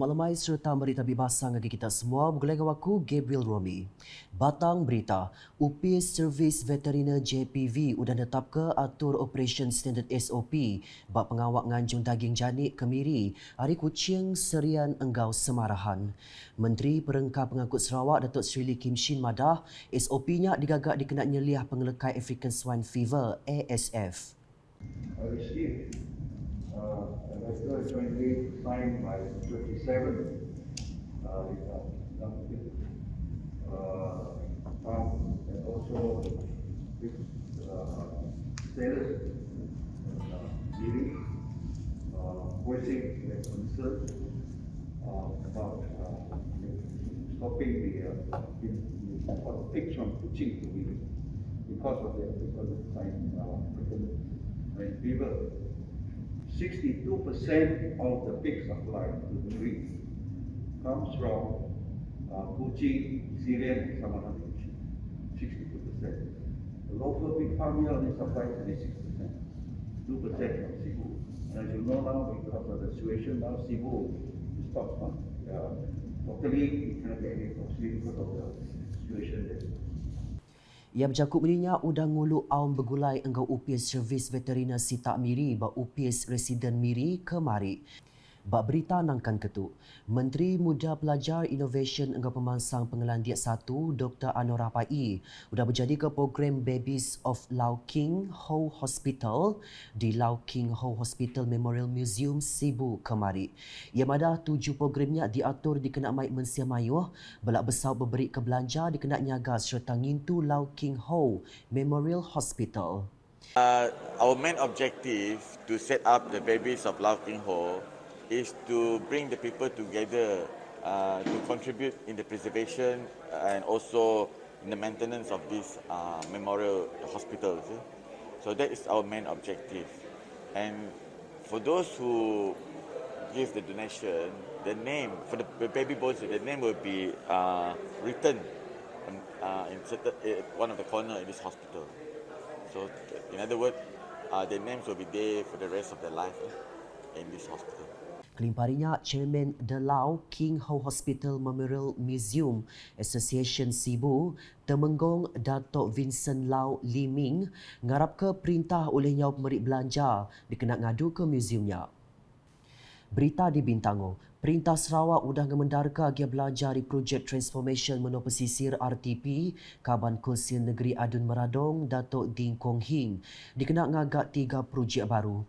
Selamat lemai serta berita bebas bagi kita semua. Bergulai dengan aku, Gabriel Romi. Batang berita, UPS Servis Veteriner JPV udah tetap ke atur Operation Standard SOP bak pengawak nganjung daging janik Kemiri, Hari Kuching Serian Enggau Semarahan. Menteri Perengkah Pengangkut Sarawak Datuk Seri Lee Kim Shin madah SOP-nya digagak dikena nyeliah pengelekai African Swine Fever ASF. Received a letter jointly signed by 27 and also with sailors dealing, voicing their concerns about stopping the pigs from poaching to Miri because of the African swine fever. 62% of the pig supply to the Miri comes from poaching, Syrian and Samaran poaching. 62%. The local pig farmer only supplies 26%. 2% from Cebu. And as you know now, because of the situation now, Cebu stops. Totally, we cannot get any proxy because of the situation there. Ia bercakup berinya udang ngulu aum bergulai enggau UPS Servis Veteriner Sitak Miri ba UPS Residen Miri Kemari. Bak berita nangkan ketuk, Menteri Muda Pelajar Innovation enggau pemansang pengelan Diet 1 Dr. Anora Pai sudah berjadi ke program Babies of Lau King Ho Hospital di Lau King Ho Hospital Memorial Museum Cebu Kemari. Ia madah 7 programnya diatur dikena mai mensia mayuh belak besar berberi ke belanja dikena nyaga serta ngintu Lau King Ho Memorial Hospital. Our main objective to set up the Babies of Lau King Ho is to bring the people together to contribute in the preservation and also in the maintenance of this memorial hospital. So that is our main objective. And for those who give the donation, the name for the baby boys, the name will be written in one of the corner in this hospital. So in other words, their names will be there for the rest of their life in this hospital. Kelimparinya Chairman The Lau King Ho Hospital Memorial Museum Association Cebu, Temenggong Datuk Vincent Lau Liming ngarap ke perintah oleh nyau pemerik belanja dikena ngadu ke museumnya. Berita di Bintango, Perintah Sarawak udah ngemendarka agia belanja di projek Transformation Menu Pesisir RTP Kaban Konsil Negeri Adun Meradong Datuk Ding Kong Hing dikena ngagak 3 projek baru.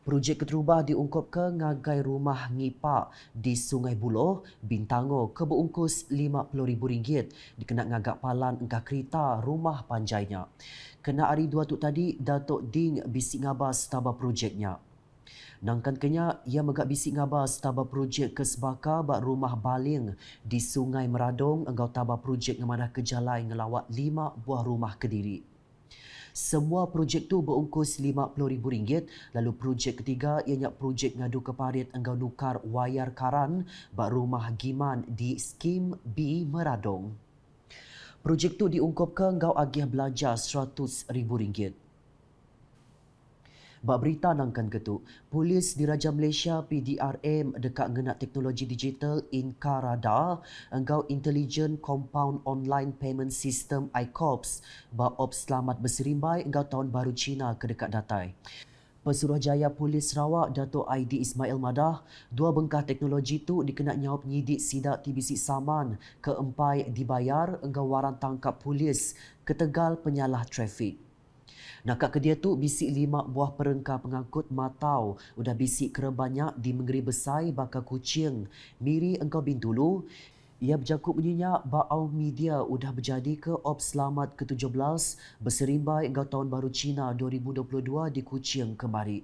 Projek keterubah diungkap ke ngagai rumah ngipak di Sungai Buloh, Bintango ke berungkus RM50,000 dikena ngagak palan engkah kereta rumah panjainya. Kena hari 2 tu tadi, Datuk Ding bisik ngabas tabah projeknya. Nangkan kenya, ia megak bisik ngabas tabah projek kesbaka bak rumah baling di Sungai Meradong enggau tabah projek ngemanah kejalai ngelawat 5 buah rumah Kediri. Semua projek tu berungkus RM50,000, lalu projek ketiga ianya projek ngadu keparit enggau nukar wayar karan bak rumah Giman di Skim B Meradong. Projek tu diungkap ke enggau agih belanja RM100,000. Bak berita nangkan ketuk, Polis Diraja Malaysia PDRM dekat ngenak teknologi digital INCA Radar enggau Intelligent Compound Online Payment System ICOPS bak ops selamat berserimbai enggau tahun baru Cina ke dekat datai. Pesuruhjaya Polis Sarawak Datuk ID Ismail madah, 2 bengkah teknologi tu dikena nyawab penyidik sidak TBC Saman keempai dibayar enggau waran tangkap polis ketegal penyalah trafik. Nakak kedia tu bisik 5 buah perengkah pengangkut matau udah bisik kera banyak di Menggeri Besai Bakar Kuching, Miri engkau Bintulu. Ia bercakup bunyinya Ba'au Media udah berjadi ke Ops Selamat ke-17 berserimbai engkau Tahun Baru Cina 2022 di Kuching Kemari.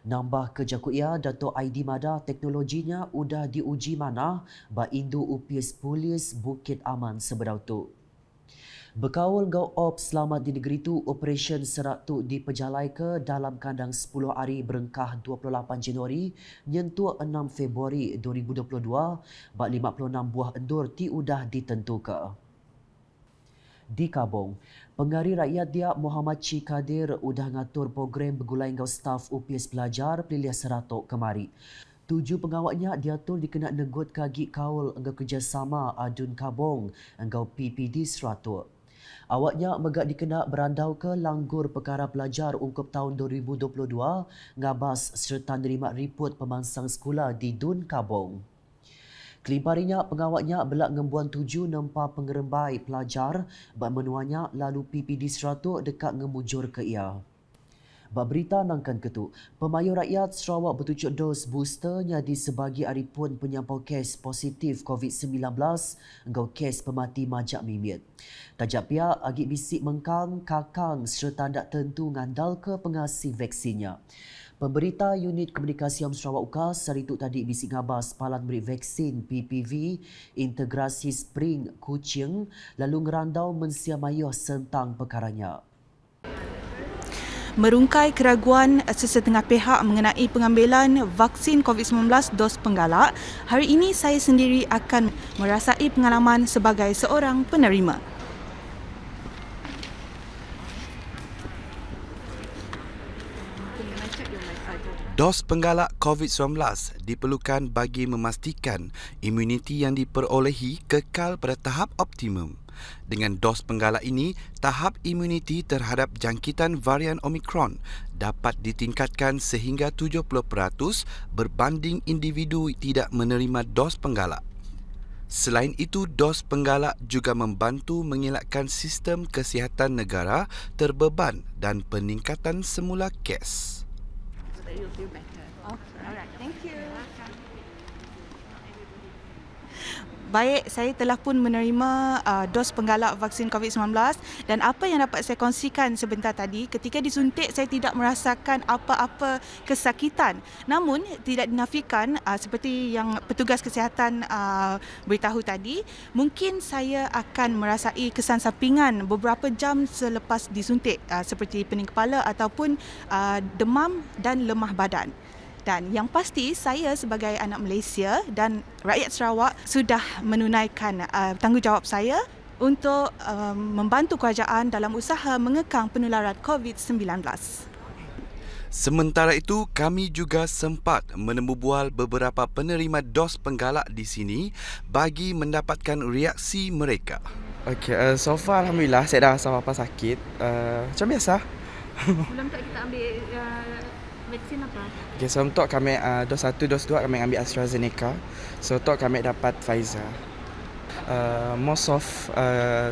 Nambah ke jakut ia, Datuk ID madah teknologinya udah diuji mana ba Indu UPS Polis Bukit Aman Sebedau tu. Berkawal gau ops selamat di negeri tu, Operation Serak tu diperjalai ke dalam kandang 10 hari berengkah 28 Januari nyentuh 6 Februari 2022 bak 56 buah endur ti udah ditentukan. Di Kabong, Penggari Rakyat dia Muhammad Cik Kadir udah ngatur program bergulai gau staf UPS pelajar pilih 100 kemari. 7 pengawaknya diatur dikena negut kagi kaul engkau kerjasama adun kabong engkau PPD Seratuk. Awaknya megak dikena berandau ke langgur perkara pelajar ungkup tahun 2022 ngabas serta nerima riput pemansang sekolah di Dun Kabong. Kelimparinya pengawaknya belak ngembuan 7 nempa pengerembai pelajar bak menuanya lalu PPD Seratuk dekat ngemujur ke ia. Bak berita nangkan ketu, Pemayu Rakyat Sarawak bertujuk dos boosternya di sebagi hari pun penyampau kes positif COVID-19 engkau kes pemati majak mimit. Tajak pihak agik bisik mengkang, kakang serta tak tentu ngandal ke pengasih vaksinnya. Pemberita Unit Komunikasi Am Sarawak UKAS hari itu tadi bisik ngabas palan beri vaksin PPV integrasi Spring Kuching lalu ngerandau mensiamayuh tentang perkaranya. Merungkai keraguan sesetengah pihak mengenai pengambilan vaksin COVID-19 dos penggalak, hari ini saya sendiri akan merasai pengalaman sebagai seorang penerima. Dos penggalak COVID-19 diperlukan bagi memastikan imuniti yang diperolehi kekal pada tahap optimum. Dengan dos penggalak ini, tahap imuniti terhadap jangkitan varian Omicron dapat ditingkatkan sehingga 70% berbanding individu tidak menerima dos penggalak. Selain itu, dos penggalak juga membantu mengelakkan sistem kesihatan negara terbeban dan peningkatan semula kes. Baik, saya telah pun menerima dos penggalak vaksin COVID-19 dan apa yang dapat saya kongsikan sebentar tadi, ketika disuntik saya tidak merasakan apa-apa kesakitan. Namun tidak dinafikan seperti yang petugas kesihatan beritahu tadi, mungkin saya akan merasai kesan sampingan beberapa jam selepas disuntik seperti pening kepala ataupun demam dan lemah badan. Dan yang pasti saya sebagai anak Malaysia dan rakyat Sarawak sudah menunaikan tanggungjawab saya untuk membantu kerajaan dalam usaha mengekang penularan COVID-19. Sementara itu, kami juga sempat menembubual beberapa penerima dos penggalak di sini bagi mendapatkan reaksi mereka. Okay, so far Alhamdulillah saya dah rasa apa-apa sakit. Macam biasa. Sebelum tu kita ambil vaksin apa? Okay, so untuk kami dos 1, dos 2 kami ambil AstraZeneca. So untuk kami dapat Pfizer. Most of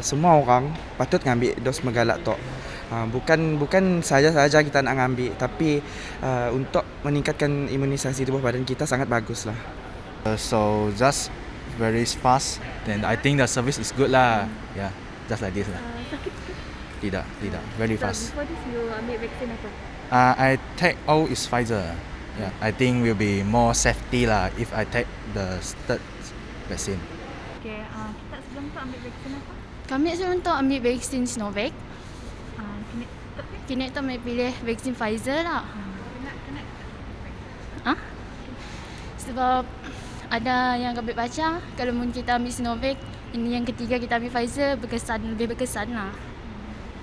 semua orang patut ngambil dos penggalak tu. Bukan saja kita nak ambil, tapi untuk meningkatkan imunisasi tubuh badan kita sangat baguslah. So just very fast, and I think the service is good lah. Yeah, just like this lah. Sakit ke? Tidak, very So fast. before this you ambil vaksin apa? I take all is Pfizer. Yeah, I think will be more safety lah if I take the third vaccine. Okay, kita sebelum tu ambil vaksin apa? Kami sebelum tu ambil vaksin Sinovac. Kini Kini tu kami pilih vaksin Pfizer lah. Sebab ada yang kami baca, kalau kita ambil Sinovac, ini yang ketiga kita ambil Pfizer, lebih berkesan lah.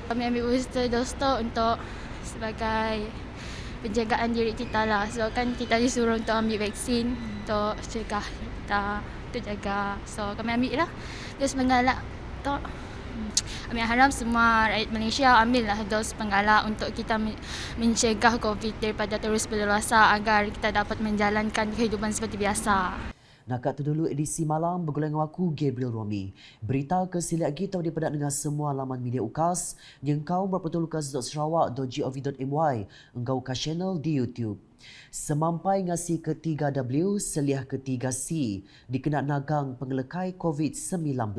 Kami ambil booster dose tu untuk sebagai penjagaan diri kita lah. So kan kita disuruh untuk ambil vaksin untuk cegah kita, untuk jaga. So kami ambil lah dos penggalak tu. Kami harap semua rakyat Malaysia ambil lah dos penggalak untuk kita mencegah COVID daripada terus berluasa agar kita dapat menjalankan kehidupan seperti biasa. Nakat tu dulu edisi malam bergulai dengan aku Gabriel Romi. Berita kesilap kita dipedak dengan semua laman media UKAS yang kau berpetulkas.sarawak.gov.my engkau ke channel di YouTube. Semampai ngasi ke 3W seliah ke 3C dikena nagang pengelekai COVID-19.